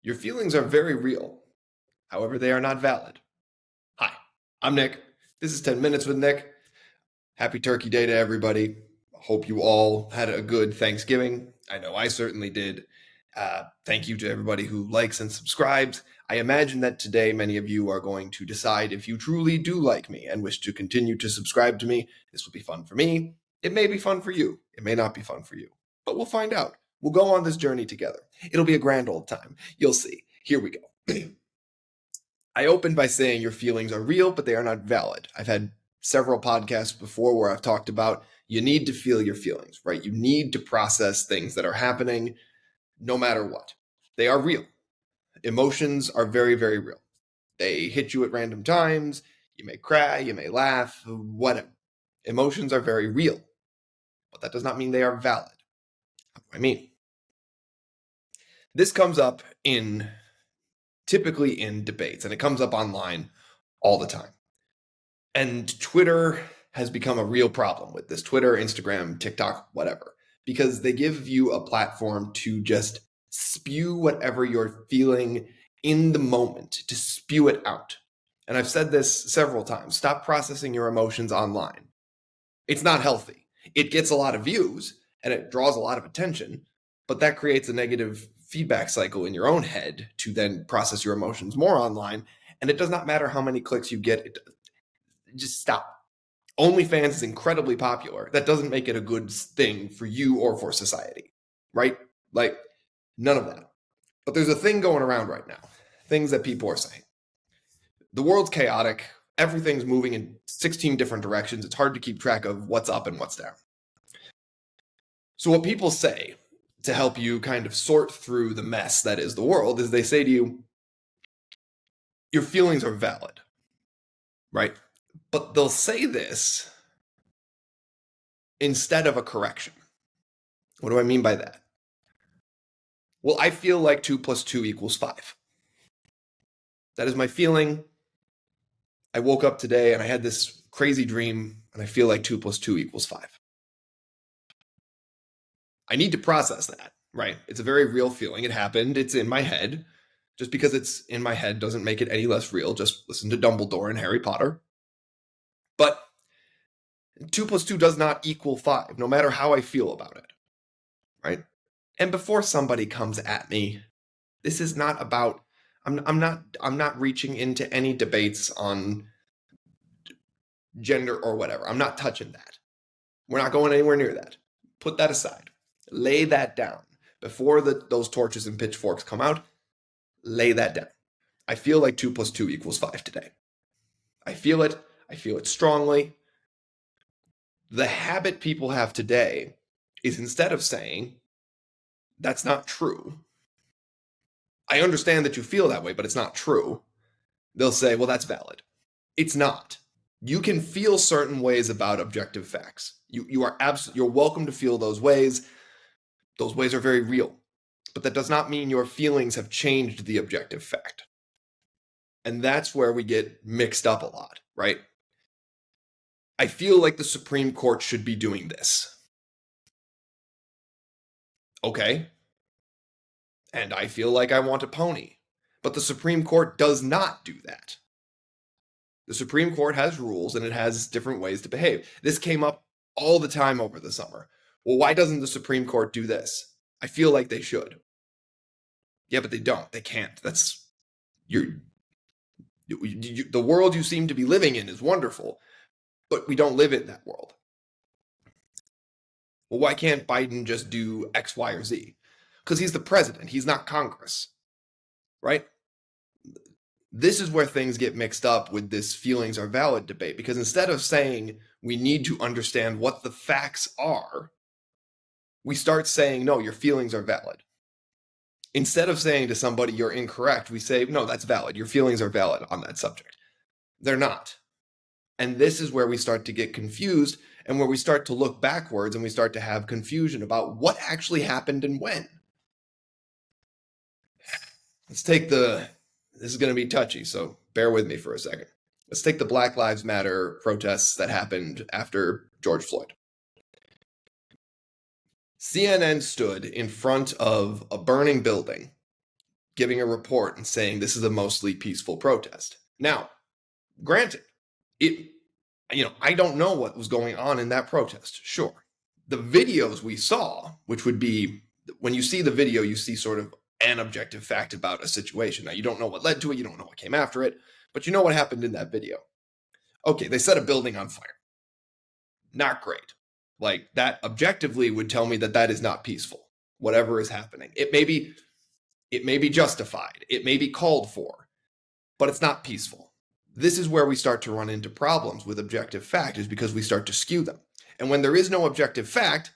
Your feelings are very real. However, they are not valid. Hi, I'm Nick. This is 10 Minutes with Nick. Happy Turkey Day to everybody. Hope you all had a good Thanksgiving. I know I certainly did. Thank you to everybody who likes and subscribes. I imagine that today many of you are going to decide if you truly do like me and wish to continue to subscribe to me. This will be fun for me. It may be fun for you. It may not be fun for you. But we'll find out. We'll go on this journey together. It'll be a grand old time. You'll see. Here we go. I opened by saying your feelings are real, but they are not valid. I've had several podcasts before where I've talked about you need to feel your feelings, right? You need to process things that are happening no matter what. They are real. Emotions are very, very real. They hit you at random times. You may cry, you may laugh, whatever. Emotions are very real, but that does not mean they are valid. What do I mean? This comes up typically in debates, and it comes up online all the time. And Twitter has become a real problem with this. Twitter, Instagram, TikTok, whatever, because they give you a platform to just spew whatever you're feeling in the moment, to spew it out. And I've said this several times. Stop processing your emotions online. It's not healthy. It gets a lot of views and it draws a lot of attention, but that creates a negative feedback cycle in your own head to then process your emotions more online. And it does not matter how many clicks you get. Just stop. OnlyFans is incredibly popular. That doesn't make it a good thing for you or for society, right? Like, none of that. But there's a thing going around right now. Things that people are saying. The world's chaotic. Everything's moving in 16 different directions. It's hard to keep track of what's up and what's down. So what people say to help you kind of sort through the mess that is the world is they say to you, your feelings are valid, right? But they'll say this instead of a correction. What do I mean by that? Well, I feel like 2 + 2 = 5. That is my feeling. I woke up today and I had this crazy dream and I feel like 2 + 2 = 5. I need to process that, right? It's a very real feeling. It happened. It's in my head. Just because it's in my head doesn't make it any less real. Just listen to Dumbledore and Harry Potter. But 2 + 2 does not equal 5, no matter how I feel about it, right? And before somebody comes at me, this is not about. I'm not reaching into any debates on gender or whatever. I'm not touching that. We're not going anywhere near that. Put that aside. Lay that down. Before those torches and pitchforks come out, lay that down. I feel like 2 + 2 = 5 today. I feel it. I feel it strongly. The habit people have today is instead of saying, that's not true. I understand that you feel that way, but it's not true. They'll say, well, that's valid. It's not. You can feel certain ways about objective facts. You're welcome to feel those ways. Those ways are very real. But that does not mean your feelings have changed the objective fact. And that's where we get mixed up a lot, right? I feel like the Supreme Court should be doing this. Okay. And I feel like I want a pony. But the Supreme Court does not do that. The Supreme Court has rules and it has different ways to behave. This came up all the time over the summer. Well, why doesn't the Supreme Court do this? I feel like they should. Yeah, but they don't. They can't. That's the world you seem to be living in is wonderful, but we don't live in that world. Well, why can't Biden just do X, Y, or Z? Because he's the president. He's not Congress, right? This is where things get mixed up with this feelings are valid debate, because instead of saying we need to understand what the facts are, we start saying, no, your feelings are valid. Instead of saying to somebody you're incorrect, we say, no, that's valid. Your feelings are valid on that subject. They're not. And this is where we start to get confused and where we start to look backwards and we start to have confusion about what actually happened and when. This is going to be touchy, so bear with me for a second. Let's take the Black Lives Matter protests that happened after George Floyd. CNN stood in front of a burning building giving a report and saying this is a mostly peaceful protest. Now, granted, I don't know what was going on in that protest. Sure. The videos we saw, which would be when you see the video, you see sort of an objective fact about a situation. Now, you don't know what led to it, you don't know what came after it, but you know what happened in that video. Okay, they set a building on fire. Not great. Like, that objectively would tell me that that is not peaceful, whatever is happening. It may be justified, it may be called for, but it's not peaceful. This is where we start to run into problems with objective fact, is because we start to skew them. And when there is no objective fact,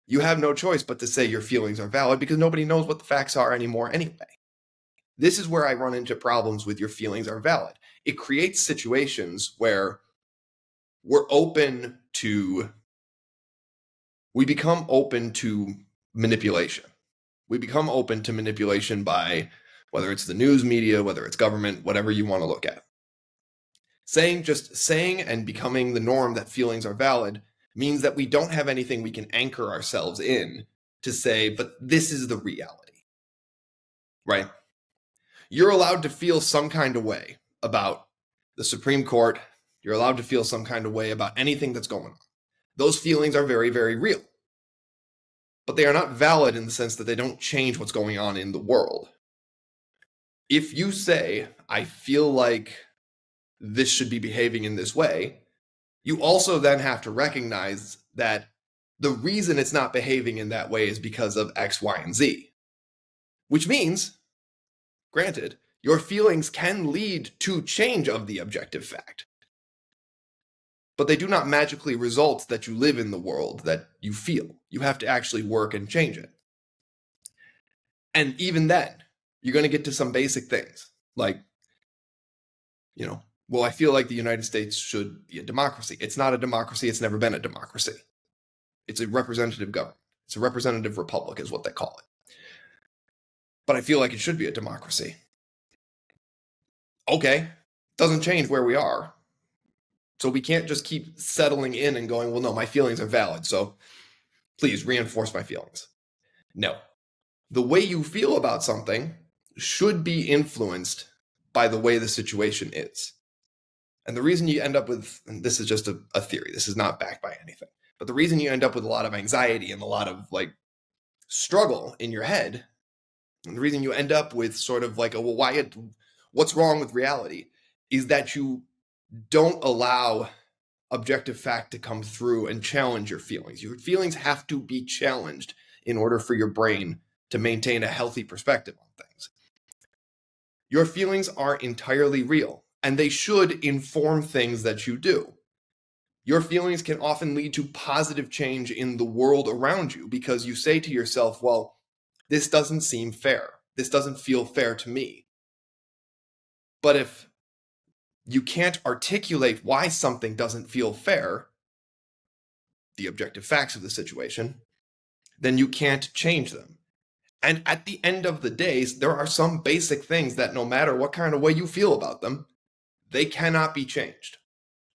you have no choice but to say your feelings are valid, because nobody knows what the facts are anymore anyway. This is where I run into problems with your feelings are valid. It creates situations where we become open to manipulation. We become open to manipulation by whether it's the news media, whether it's government, whatever you want to look at. Saying and becoming the norm that feelings are valid means that we don't have anything we can anchor ourselves in to say, but this is the reality, right? You're allowed to feel some kind of way about the Supreme Court. You're allowed to feel some kind of way about anything that's going on. Those feelings are very, very real. But they are not valid in the sense that they don't change what's going on in the world. If you say, I feel like this should be behaving in this way, you also then have to recognize that the reason it's not behaving in that way is because of X, Y, and Z. Which means, granted, your feelings can lead to change of the objective fact. But they do not magically result that you live in the world that you feel. You have to actually work and change it. And even then, you're going to get to some basic things like, well, I feel like the United States should be a democracy. It's not a democracy. It's never been a democracy. It's a representative government. It's a representative republic is what they call it. But I feel like it should be a democracy. Okay, doesn't change where we are. So we can't just keep settling in and going, well, no, my feelings are valid, so please reinforce my feelings. No. The way you feel about something should be influenced by the way the situation is. And the reason you end up with, and this is just a theory, this is not backed by anything, but the reason you end up with a lot of anxiety and a lot of struggle in your head, and the reason you end up with sort of what's wrong with reality, is that you don't allow objective fact to come through and challenge your feelings. Your feelings have to be challenged in order for your brain to maintain a healthy perspective on things. Your feelings are entirely real, and they should inform things that you do. Your feelings can often lead to positive change in the world around you because you say to yourself, well, this doesn't seem fair. This doesn't feel fair to me. But if you can't articulate why something doesn't feel fair, the objective facts of the situation, then you can't change them. And at the end of the day, there are some basic things that no matter what kind of way you feel about them, they cannot be changed.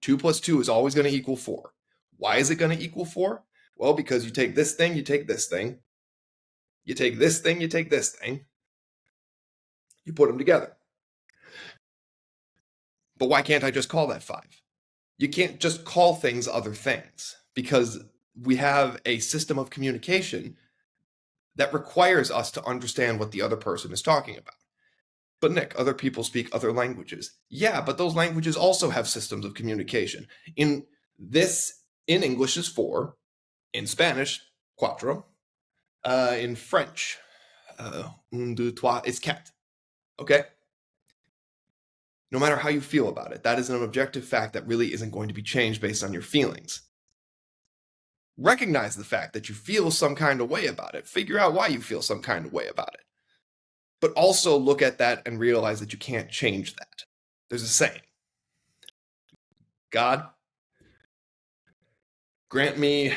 2 plus 2 is always going to equal 4. Why is it going to equal 4? Well, because you take this thing, you take this thing. You take this thing, you take this thing. You put them together. But why can't I just call that 5? You can't just call things other things, because we have a system of communication that requires us to understand what the other person is talking about. But Nick, other people speak other languages. Yeah, but those languages also have systems of communication. In English is 4. In Spanish, cuatro. In French, un, deux, trois, it's quatre. Okay? No matter how you feel about it, that is an objective fact that really isn't going to be changed based on your feelings. Recognize the fact that you feel some kind of way about it. Figure out why you feel some kind of way about it. But also look at that and realize that you can't change that. There's a saying. God, grant me,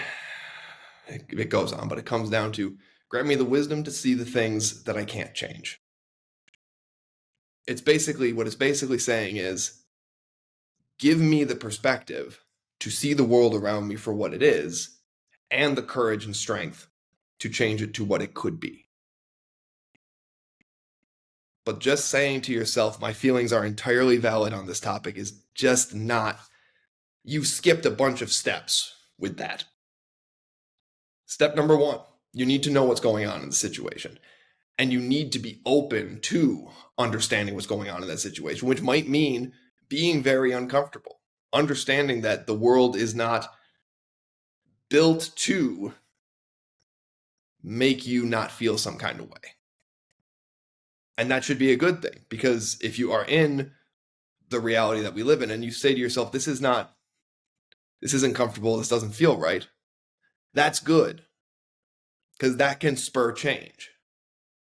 it goes on, but it comes down to, grant me the wisdom to see the things that I can't change. What it's basically saying is, give me the perspective to see the world around me for what it is, and the courage and strength to change it to what it could be. But just saying to yourself, my feelings are entirely valid on this topic is just not, you've skipped a bunch of steps with that. Step number one, you need to know what's going on in the situation. And you need to be open to understanding what's going on in that situation, which might mean being very uncomfortable, understanding that the world is not built to make you not feel some kind of way. And that should be a good thing, because if you are in the reality that we live in and you say to yourself, this isn't comfortable, this doesn't feel right, that's good, because that can spur change.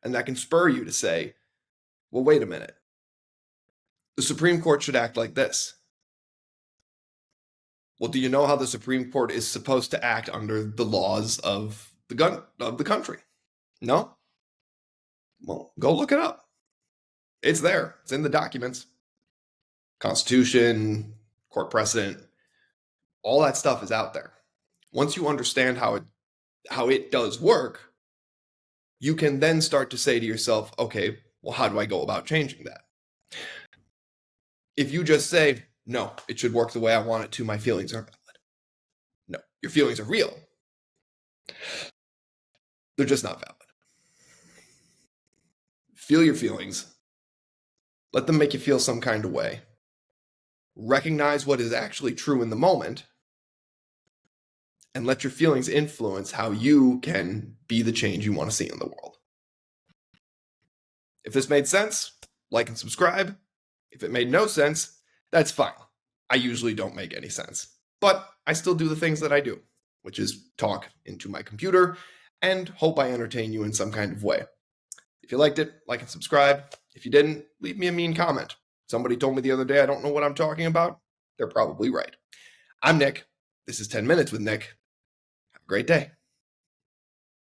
And that can spur you to say, well, wait a minute. The Supreme Court should act like this. Well, do you know how the Supreme Court is supposed to act under the laws of the country? No? Well, go look it up. It's there. It's in the documents. Constitution, court precedent, all that stuff is out there. Once you understand how it does work, you can then start to say to yourself, okay, well, how do I go about changing that? If you just say, no, it should work the way I want it to, my feelings are valid. No, your feelings are real. They're just not valid. Feel your feelings. Let them make you feel some kind of way. Recognize what is actually true in the moment, and let your feelings influence how you can be the change you want to see in the world. If this made sense, like and subscribe. If it made no sense, that's fine. I usually don't make any sense, but I still do the things that I do, which is talk into my computer and hope I entertain you in some kind of way. If you liked it, like and subscribe. If you didn't, leave me a mean comment. Somebody told me the other day I don't know what I'm talking about. They're probably right. I'm Nick. This is 10 Minutes with Nick. Have a great day.